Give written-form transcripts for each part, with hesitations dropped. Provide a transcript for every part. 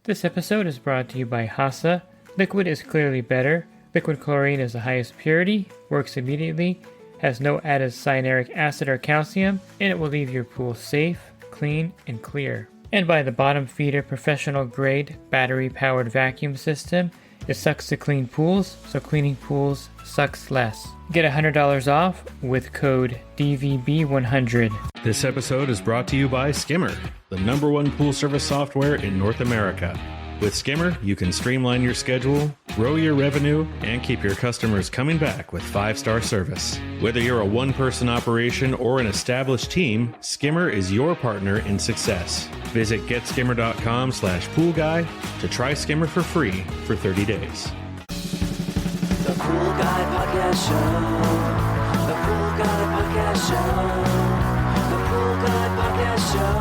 This episode is brought to you by HASA. Liquid is clearly better. Liquid chlorine is the highest purity, works immediately, has no added cyanuric acid or calcium, and it will leave your pool safe, clean, and clear. And by the Bottom Feeder professional grade battery powered vacuum system. It sucks to clean pools, so cleaning pools sucks less. Get $100 off with code DVB100. This episode is brought to you by Skimmer, the #1 pool service software in North America. With Skimmer, you can streamline your schedule, grow your revenue, and keep your customers coming back with 5-star service. Whether you're a one-person operation or an established team, Skimmer is your partner in success. Visit getskimmer.com/poolguy to try Skimmer for free for 30 days. The Pool Guy Podcast Show. The Pool Guy Podcast Show. The Pool Guy Podcast Show.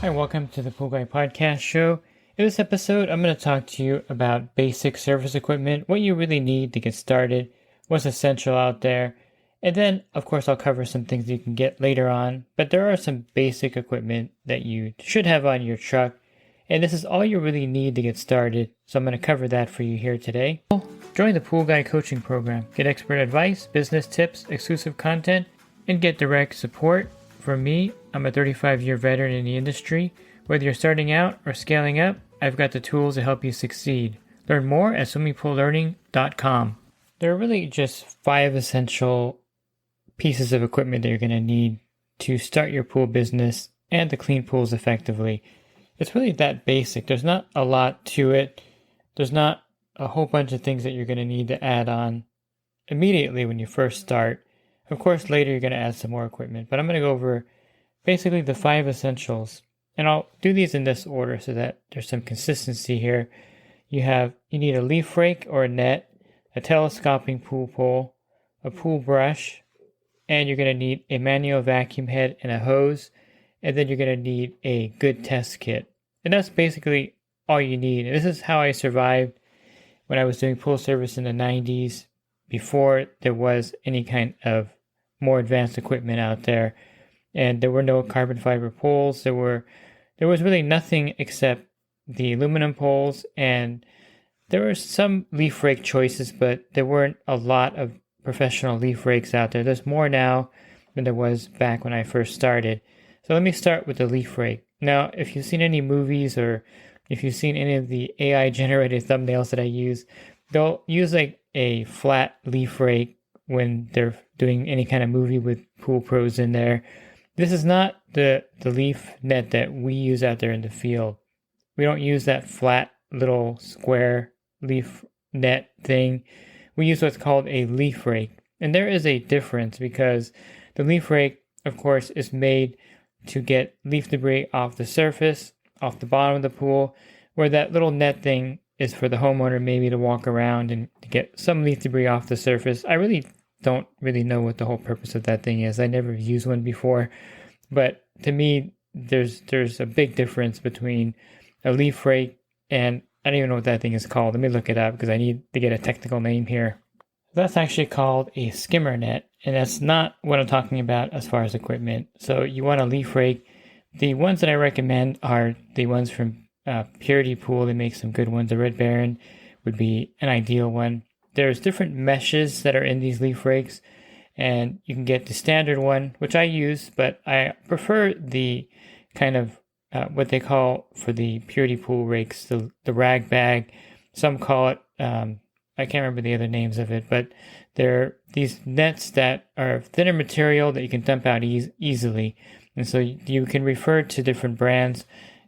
Hi, welcome to the Pool Guy Podcast Show. In this episode, I'm going to talk to you about basic service equipment, what you really need to get started, what's essential out there, and then, of course, I'll cover some things you can get later on, but there are some basic equipment that you should have on your truck, and this is all you really need to get started, so I'm going to cover that for you here today. Join the Pool Guy Coaching Program. Get expert advice, business tips, exclusive content, and get direct support. For me, I'm a 35-year veteran in the industry. Whether you're starting out or scaling up, I've got the tools to help you succeed. Learn more at swimmingpoollearning.com. There are really just 5 essential pieces of equipment that you're going to need to start your pool business and to clean pools effectively. It's really that basic. There's not a lot to it. There's not a whole bunch of things that you're going to need to add on immediately when you first start. Of course, later you're going to add some more equipment, but I'm going to go over basically the 5 essentials. And I'll do these in this order so that there's some consistency here. You need a leaf rake or a net, a telescoping pool pole, a pool brush, and you're going to need a manual vacuum head and a hose, and then you're going to need a good test kit. And that's basically all you need. And this is how I survived when I was doing pool service in the 90s, before there was any kind of more advanced equipment out there. And there were no carbon fiber poles. There was really nothing except the aluminum poles, and there were some leaf rake choices, but there weren't a lot of professional leaf rakes out there. There's more now than there was back when I first started. So let me start with the leaf rake. Now, if you've seen any movies or if you've seen any of the AI generated thumbnails that I use, they'll use like a flat leaf rake when they're doing any kind of movie with pool pros in there. This is not the leaf net that we use out there in the field. We don't use that flat little square leaf net thing. We use what's called a leaf rake. And there is a difference because the leaf rake, of course, is made to get leaf debris off the surface, off the bottom of the pool, where that little net thing is for the homeowner maybe to walk around and to get some leaf debris off the surface. I really don't know what the whole purpose of that thing is. I never used one before, but to me, there's a big difference between a leaf rake and I don't even know what that thing is called. Let me look it up because I need to get a technical name here. That's actually called a skimmer net, and that's not what I'm talking about as far as equipment. So you want a leaf rake. The ones that I recommend are the ones from Purity Pool. They make some good ones. The Red Baron would be an ideal one. There's different meshes that are in these leaf rakes, and you can get the standard one, which I use, but I prefer the kind of what they call for the Purity Pool rakes, the rag bag. Some call it, I can't remember the other names of it, but they're these nets that are thinner material that you can dump out easily. And so you can refer to different brands.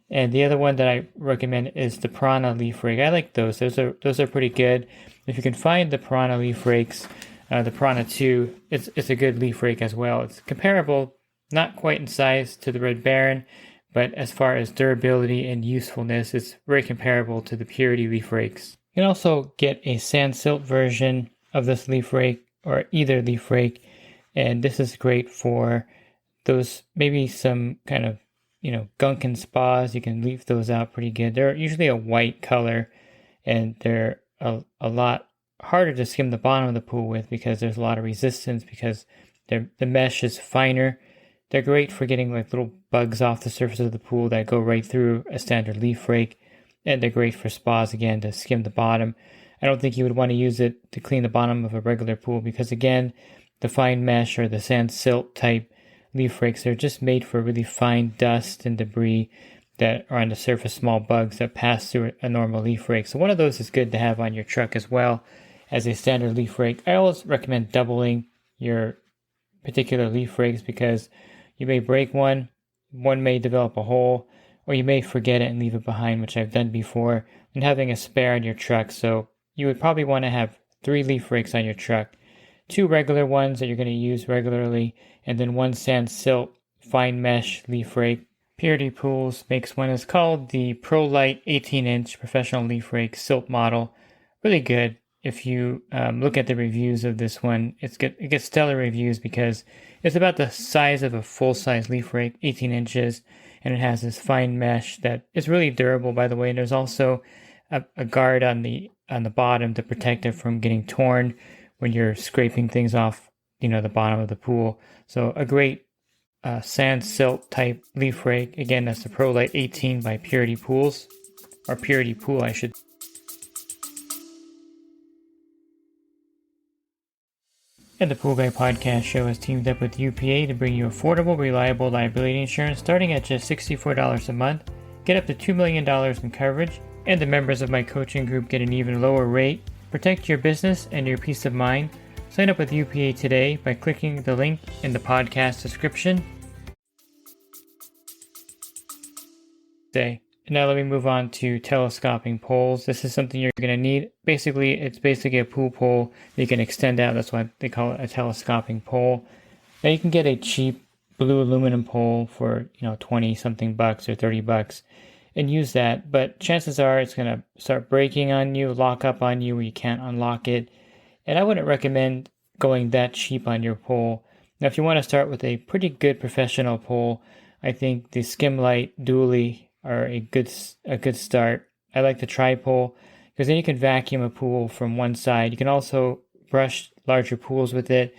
And the other one that I recommend is the Piranha leaf rake. I like those. Those are pretty good. If you can find the Piranha leaf rakes, the Piranha 2, it's a good leaf rake as well. It's comparable, not quite in size to the Red Baron, but as far as durability and usefulness, it's very comparable to the Purity leaf rakes. You can also get a sand silt version of this leaf rake or either leaf rake, and this is great for those maybe some kind of gunk and spas. You can leave those out pretty good. They're usually a white color, and they're a lot harder to skim the bottom of the pool with because there's a lot of resistance because the mesh is finer They're great for getting like little bugs off the surface of the pool that go right through a standard leaf rake. And they're great for spas, again, to skim the bottom. I don't think you would want to use it to clean the bottom of a regular pool because, again, the fine mesh or the sand silt type leaf rakes are just made for really fine dust and debris that are on the surface, small bugs that pass through a normal leaf rake. So one of those is good to have on your truck as well as a standard leaf rake. I always recommend doubling your particular leaf rakes because you may break one may develop a hole, or you may forget it and leave it behind, which I've done before, and having a spare on your truck. So you would probably want to have 3 leaf rakes on your truck, 2 regular ones that you're going to use regularly, and then 1 sand silt fine mesh leaf rake. Purity Pools makes one. It's called the Pro Light 18-inch professional leaf rake silt model. Really good. If you look at the reviews of this one, it gets stellar reviews because it's about the size of a full-size leaf rake, 18 inches, and it has this fine mesh that is really durable, by the way. And there's also a guard on the bottom to protect it from getting torn when you're scraping things off, the bottom of the pool. So a great sand silt type leaf rake. Again, that's the Pro Light 18 by Purity Pools, or Purity Pool, I should. And the Pool Guy Podcast Show has teamed up with UPA to bring you affordable, reliable liability insurance starting at just $64 a month. Get up to $2 million in coverage, and the members of my coaching group get an even lower rate. Protect your business and your peace of mind. Sign up with UPA today by clicking the link in the podcast description. Now let me move on to telescoping poles. This is something you're going to need. It's basically a pool pole that you can extend out. That's why they call it a telescoping pole. Now you can get a cheap blue aluminum pole for 20 something bucks or $30 and use that. But chances are it's going to start breaking on you, lock up on you where you can't unlock it. And I wouldn't recommend going that cheap on your pole. Now if you want to start with a pretty good professional pole, I think the Skimlight dually are a good start. I like the tri-pole because then you can vacuum a pool from one side. You can also brush larger pools with it.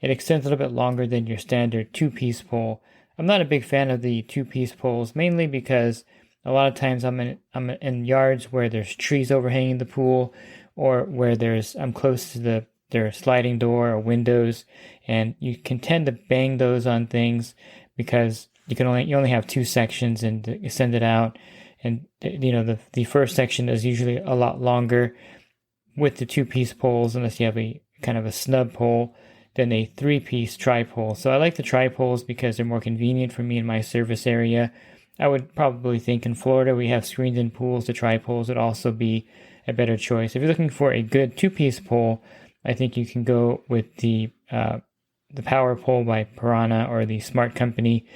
It extends a little bit longer than your standard 2-piece pole. I'm not a big fan of the 2-piece poles, mainly because a lot of times I'm in yards where there's trees overhanging the pool, or where I'm close to their sliding door or windows, and you can tend to bang those on things because you only have 2 sections and to extend it out. And the first section is usually a lot longer with the 2-piece poles, unless you have a kind of a snub pole, than a 3-piece tri-pole. So I like the tri-poles because they're more convenient for me in my service area. I would probably think in Florida we have screened-in pools. The tri-poles would also be a better choice. If you're looking for a good 2-piece pole, I think you can go with the Power Pole by Piranha or the Smart Company.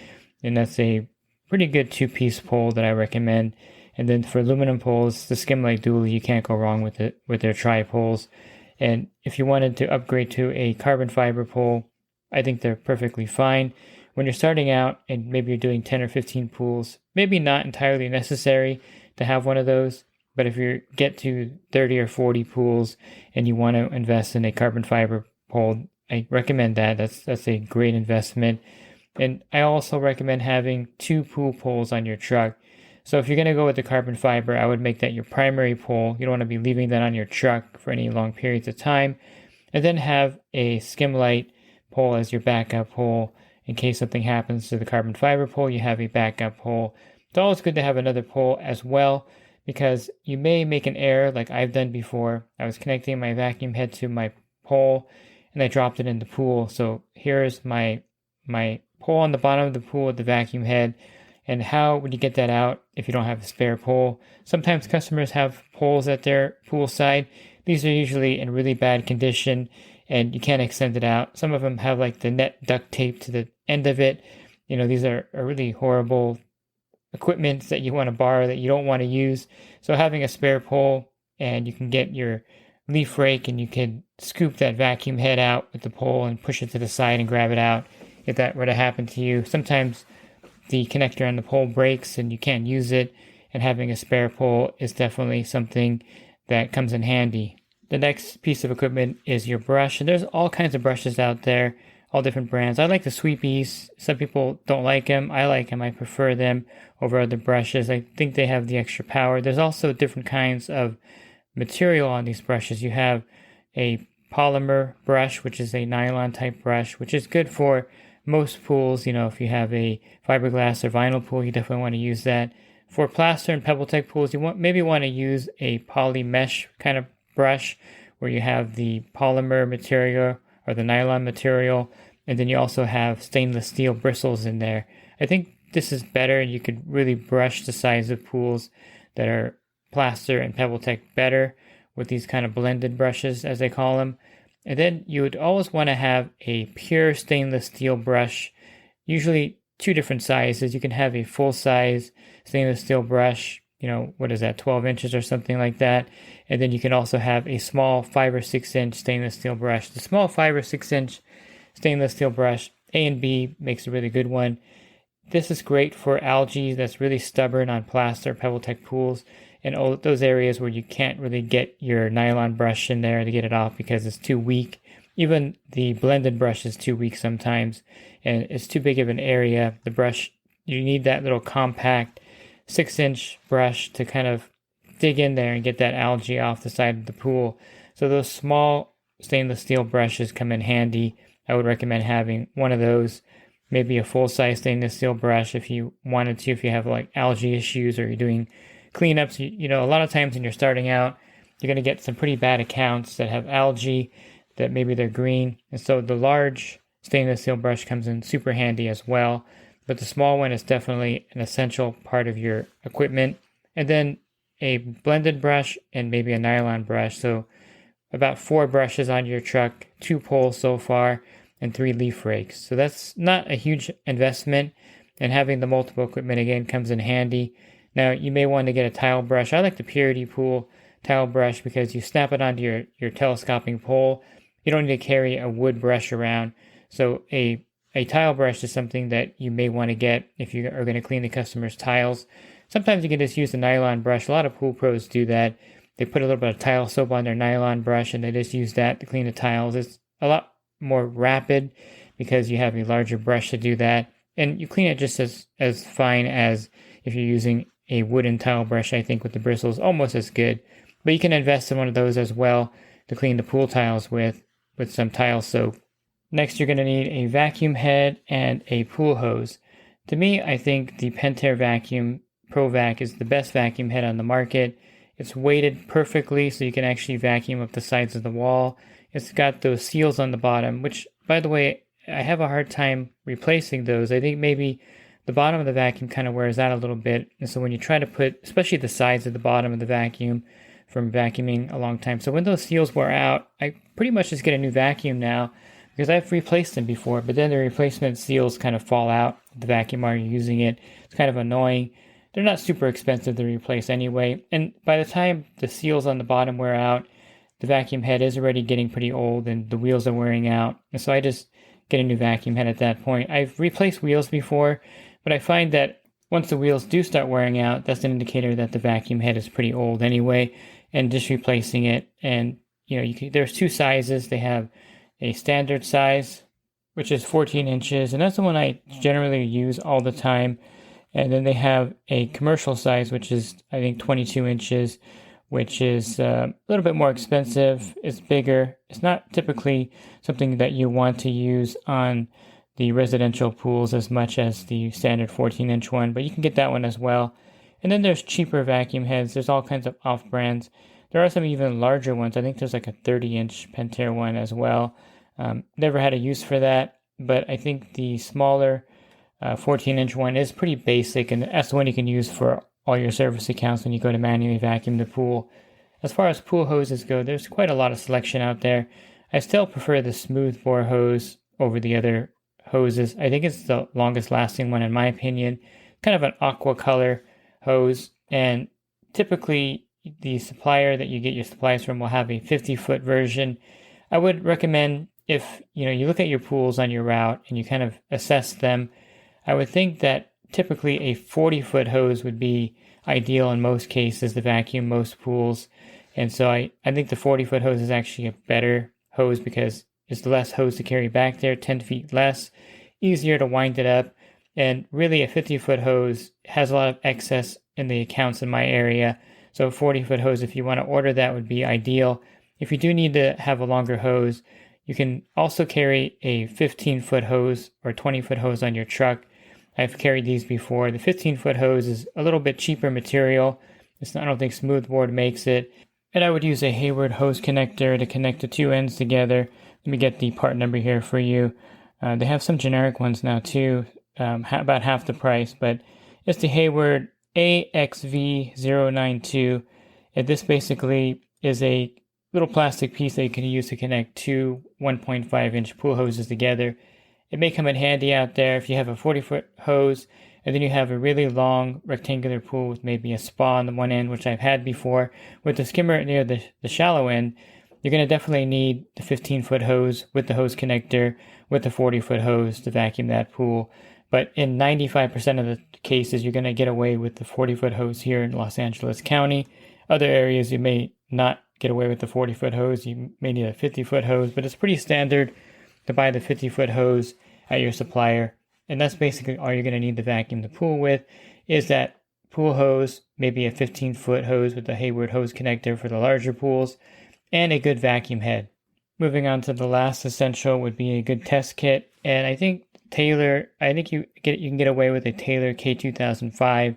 And that's a pretty good 2-piece pole that I recommend. And then for aluminum poles, the Skimlight Dually, you can't go wrong with their tri-poles. And if you wanted to upgrade to a carbon fiber pole, I think they're perfectly fine. When you're starting out and maybe you're doing 10 or 15 pools, maybe not entirely necessary to have one of those. But if you get to 30 or 40 pools and you want to invest in a carbon fiber pole, I recommend that. That's a great investment. And I also recommend having 2 pool poles on your truck. So if you're going to go with the carbon fiber, I would make that your primary pole. You don't want to be leaving that on your truck for any long periods of time. And then have a Skimlight pole as your backup pole. In case something happens to the carbon fiber pole, you have a backup pole. It's always good to have another pole as well, because you may make an error like I've done before. I was connecting my vacuum head to my pole and I dropped it in the pool. So here's my pole on the bottom of the pool with the vacuum head. And how would you get that out if you don't have a spare pole? Sometimes customers have poles at their pool side. These are usually in really bad condition and you can't extend it out. Some of them have like the net duct tape to the end of it. These are really horrible equipment that you want to borrow that you don't want to use. So having a spare pole, and you can get your leaf rake and you can scoop that vacuum head out with the pole and push it to the side and grab it out if that were to happen to you. Sometimes the connector on the pole breaks and you can't use it, and having a spare pole is definitely something that comes in handy. The next piece of equipment is your brush, and there's all kinds of brushes out there. all different brands. I like the Sweepies. Some people don't like them. I like them. I prefer them over other brushes. I think they have the extra power. There's also different kinds of material on these brushes. You have a polymer brush, which is a nylon type brush, which is good for most pools. If you have a fiberglass or vinyl pool, you definitely want to use that. For plaster and pebble tech pools, you maybe want to use a poly mesh kind of brush where you have the polymer material or the nylon material, and then you also have stainless steel bristles in there. I think this is better. You could really brush the size of pools that are plaster and pebble tech better with these kind of blended brushes, as they call them. And then you would always want to have a pure stainless steel brush, usually 2 different sizes. You can have a full size stainless steel brush, 12 inches or something like that. And then you can also have a small 5 or 6 inch stainless steel brush. The small 5 or 6 inch stainless steel brush, A and B, makes a really good one. This is great for algae that's really stubborn on plaster pebble tech pools and all those areas where you can't really get your nylon brush in there to get it off because it's too weak. Even the blended brush is too weak sometimes, and it's too big of an area. The brush, you need that little compact 6 inch brush to kind of dig in there and get that algae off the side of the pool. So those small stainless steel brushes come in handy. I would recommend having one of those, maybe a full-size stainless steel brush if you wanted to, if you have like algae issues or you're doing cleanups. A lot of times when you're starting out, you're going to get some pretty bad accounts that have algae, that maybe they're green. And so the large stainless steel brush comes in super handy as well. But the small one is definitely an essential part of your equipment. And then a blended brush and maybe a nylon brush. So about 4 brushes on your truck, 2 poles so far, and 3 leaf rakes. So that's not a huge investment, and having the multiple equipment again comes in handy. Now you may want to get a tile brush. I like the Purity Pool tile brush because you snap it onto your telescoping pole. You don't need to carry a wood brush around. So a tile brush is something that you may want to get if you are going to clean the customer's tiles. Sometimes you can just use the nylon brush. A lot of pool pros do that. They put a little bit of tile soap on their nylon brush and they just use that to clean the tiles. It's a lot more rapid because you have a larger brush to do that. And you clean it just as fine as if you're using a wooden tile brush. I think with the bristles, almost as good. But you can invest in one of those as well to clean the pool tiles with some tile soap. Next, you're going to need a vacuum head and a pool hose. To me, I think the Pentair Vacuum Pro Vac is the best vacuum head on the market. It's weighted perfectly so you can actually vacuum up the sides of the wall. It's got those seals on the bottom, which, by the way, I have a hard time replacing those. I think maybe the bottom of the vacuum kind of wears out a little bit. And so when you try to put, especially the sides of the bottom of the vacuum from vacuuming a long time. So when those seals wear out, I pretty much just get a new vacuum now because I've replaced them before, but then the replacement seals kind of fall out of the vacuum while you're using it. It's kind of annoying. They're not super expensive to replace anyway. And by the time the seals on the bottom wear out, the vacuum head is already getting pretty old and the wheels are wearing out. And so I just get a new vacuum head at that point. I've replaced wheels before, but I find that once the wheels do start wearing out, that's an indicator that the vacuum head is pretty old anyway, and just replacing it. And there's 2 sizes. They have a standard size, which is 14 inches, and that's the one I generally use all the time. And then they have a commercial size, which is, I think, 22 inches, which is a little bit more expensive. It's bigger. It's not typically something that you want to use on the residential pools as much as the standard 14-inch one, but you can get that one as well. And then there's cheaper vacuum heads. There's all kinds of off-brands. There are some even larger ones. I think there's like a 30-inch Pentair one as well. Never had a use for that, but I think the smaller 14-inch one is pretty basic, and that's the one you can use for all your service accounts when you go to manually vacuum the pool. As far as pool hoses go, there's quite a lot of selection out there. I still prefer the smooth bore hose over the other hoses. I think it's the longest lasting one in my opinion. Kind of an aqua color hose, and typically the supplier that you get your supplies from will have a 50-foot version. I would recommend, if you look at your pools on your route and you kind of assess them, I would think that typically a 40-foot hose would be ideal in most cases to vacuum most pools. And so I think the 40-foot hose is actually a better hose because is less hose to carry back there, 10 feet less, easier to wind it up. And really a 50-foot hose has a lot of excess in the accounts in my area. So a 40-foot hose, if you want to order that, would be ideal. If you do need to have a longer hose, you can also carry a 15-foot hose or 20-foot hose on your truck. I've carried these before. The 15-foot hose is a little bit cheaper material. I don't think smoothbore makes it. And I would use a Hayward hose connector to connect the two ends together. Let me get the part number here for you. They have some generic ones now too, about half the price, but it's the Hayward AXV092. And this basically is a little plastic piece that you can use to connect two 1.5-inch pool hoses together. It may come in handy out there if you have a 40-foot hose and then you have a really long rectangular pool with maybe a spa on the one end, which I've had before. With the skimmer near the shallow end, you're going to definitely need the 15-foot hose with the hose connector with the 40-foot hose to vacuum that pool. But in 95% of the cases, you're going to get away with the 40-foot hose here in Los Angeles County. Other areas, you may not get away with the 40-foot hose. You may need a 50-foot hose, but it's pretty standard to buy the 50-foot hose at your supplier. And that's basically all you're going to need to vacuum the pool with, is that pool hose, maybe a 15-foot hose with the Hayward hose connector for the larger pools, and a good vacuum head. Moving on to the last essential would be a good test kit. And I think you can get away with a Taylor K2005.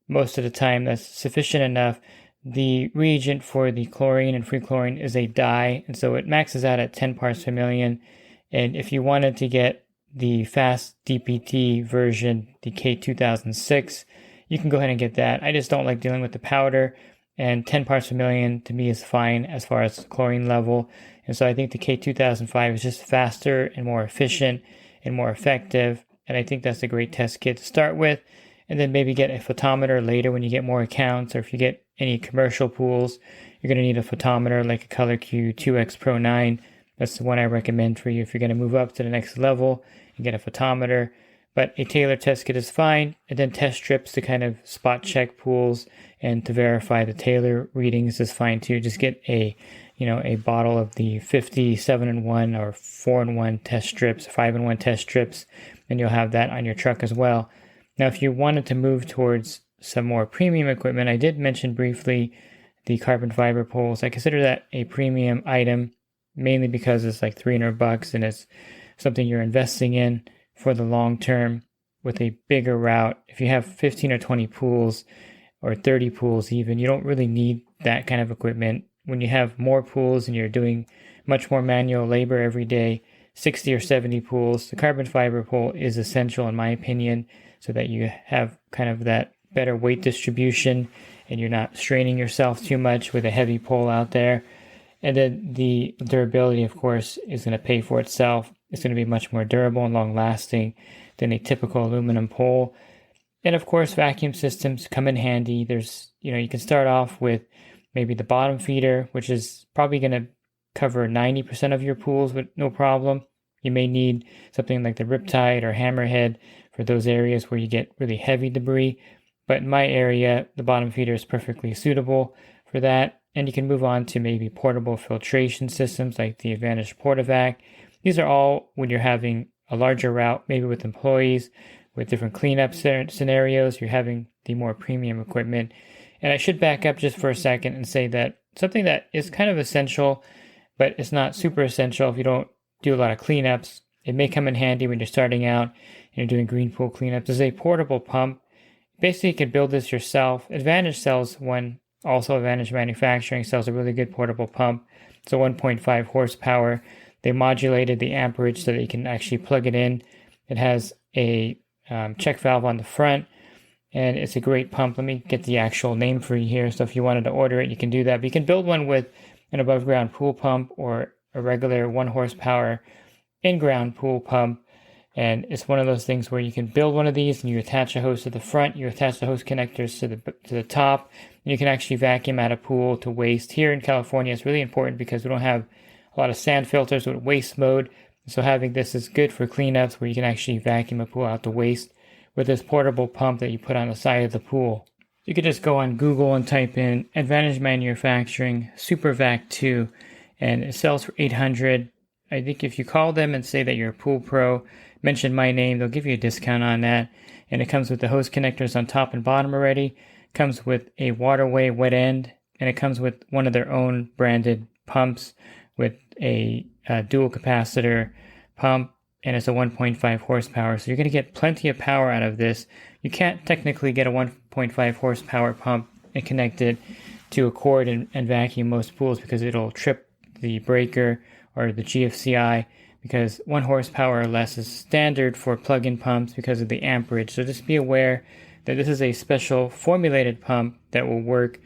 Most of the time, that's sufficient enough. The reagent for the chlorine and free chlorine is a dye, and so it maxes out at 10 parts per million. And if you wanted to get the fast DPT version, the K2006, you can go ahead and get that. I just don't like dealing with the powder, and 10 parts per million to me is fine as far as chlorine level. And so I think the K2005 is just faster and more efficient and more effective. And I think that's a great test kit to start with. And then maybe get a photometer later when you get more accounts, or if you get any commercial pools, you're going to need a photometer like a Color Q 2X Pro 9. That's the one I recommend for you if you're going to move up to the next level and get a photometer. But a Taylor test kit is fine, and then test strips to kind of spot check pools and to verify the Taylor readings is fine too. Just get a bottle of the 50 7-in-1 or 4-in-1 test strips, 5-in-1 test strips, and you'll have that on your truck as well. Now, if you wanted to move towards some more premium equipment, I did mention briefly the carbon fiber poles. I consider that a premium item, mainly because it's like $300 and it's something you're investing in for the long term with a bigger route. If you have 15 or 20 pools or 30 pools even, you don't really need that kind of equipment. When you have more pools and you're doing much more manual labor every day, 60 or 70 pools, the carbon fiber pole is essential in my opinion, so that you have kind of that better weight distribution and you're not straining yourself too much with a heavy pole out there. And then the durability, of course, is going to pay for itself. It's going to be much more durable and long-lasting than a typical aluminum pole. And of course, vacuum systems come in handy. You can start off with maybe the bottom feeder, which is probably going to cover 90% of your pools with no problem. You may need something like the Riptide or Hammerhead for those areas where you get really heavy debris. But in my area, the bottom feeder is perfectly suitable for that. And you can move on to maybe portable filtration systems like the Advantage PortaVac. These are all when you're having a larger route, maybe with employees, with different cleanup scenarios, you're having the more premium equipment. And I should back up just for a second and say that something that is kind of essential, but it's not super essential if you don't do a lot of cleanups. It may come in handy when you're starting out and you're doing green pool cleanups. Is a portable pump. Basically, you can build this yourself. Advantage sells one. Also, Advantage Manufacturing sells a really good portable pump. It's a 1.5 horsepower. They modulated the amperage so that you can actually plug it in. It has a check valve on the front, and it's a great pump. Let me get the actual name for you here. So if you wanted to order it, you can do that. But you can build one with an above ground pool pump or a regular 1 horsepower in-ground pool pump. And it's one of those things where you can build one of these and you attach a hose to the front, you attach the hose connectors to the top, and you can actually vacuum out a pool to waste. Here in California, it's really important because we don't have a lot of sand filters with waste mode. So having this is good for cleanups where you can actually vacuum a pool out to waste with this portable pump that you put on the side of the pool. You could just go on Google and type in Advantage Manufacturing Super Vac 2, and it sells for $800. I think if you call them and say that you're a pool pro, mention my name, they'll give you a discount on that. And it comes with the hose connectors on top and bottom already. Comes with a waterway wet end, and it comes with one of their own branded pumps with a dual capacitor pump, and it's a 1.5 horsepower. So you're going to get plenty of power out of this. You can't technically get a 1.5 horsepower pump and connect it to a cord and vacuum most pools because it'll trip the breaker or the GFCI, because 1 horsepower or less is standard for plug-in pumps because of the amperage. So just be aware that this is a special formulated pump that will work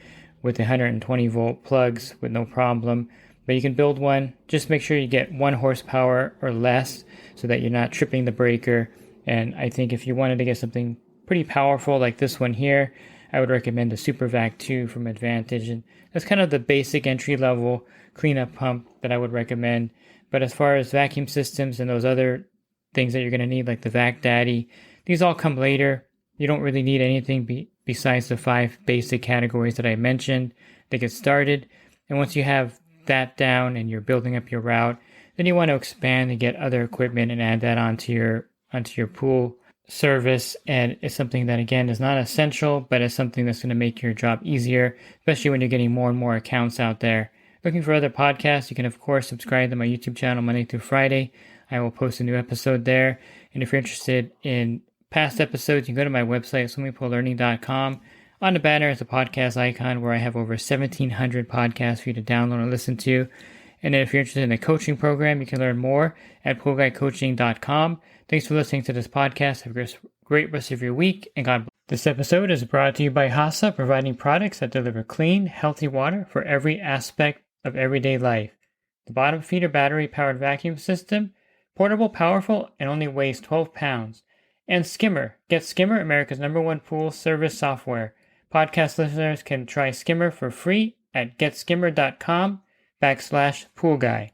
with 120 volt plugs with no problem. But you can build one. Just make sure you get 1 horsepower or less so that you're not tripping the breaker. And I think if you wanted to get something pretty powerful like this one here, I would recommend the Super Vac 2 from Advantage. And that's kind of the basic entry level cleanup pump that I would recommend. But as far as vacuum systems and those other things that you're going to need, like the Vac Daddy, these all come later. You don't really need anything besides the 5 basic categories that I mentioned to get started. And once you have that down and you're building up your route, then you want to expand and get other equipment and add that onto your pool service. And it's something that, again, is not essential, but it's something that's going to make your job easier, especially when you're getting more and more accounts out there. Looking for other podcasts, you can of course subscribe to my YouTube channel Monday through Friday. I will post a new episode there. And if you're interested in past episodes, you can go to my website, swimmingpoollearning.com. On the banner is a podcast icon where I have over 1,700 podcasts for you to download and listen to. And then if you're interested in a coaching program, you can learn more at poolguycoaching.com. Thanks for listening to this podcast. Have a great rest of your week, and God bless. This episode is brought to you by HASA, providing products that deliver clean, healthy water for every aspect of everyday life. The bottom feeder battery-powered vacuum system, portable, powerful, and only weighs 12 pounds. And Skimmer. Get Skimmer, America's #1 pool service software. Podcast listeners can try Skimmer for free at getskimmer.com/poolguy.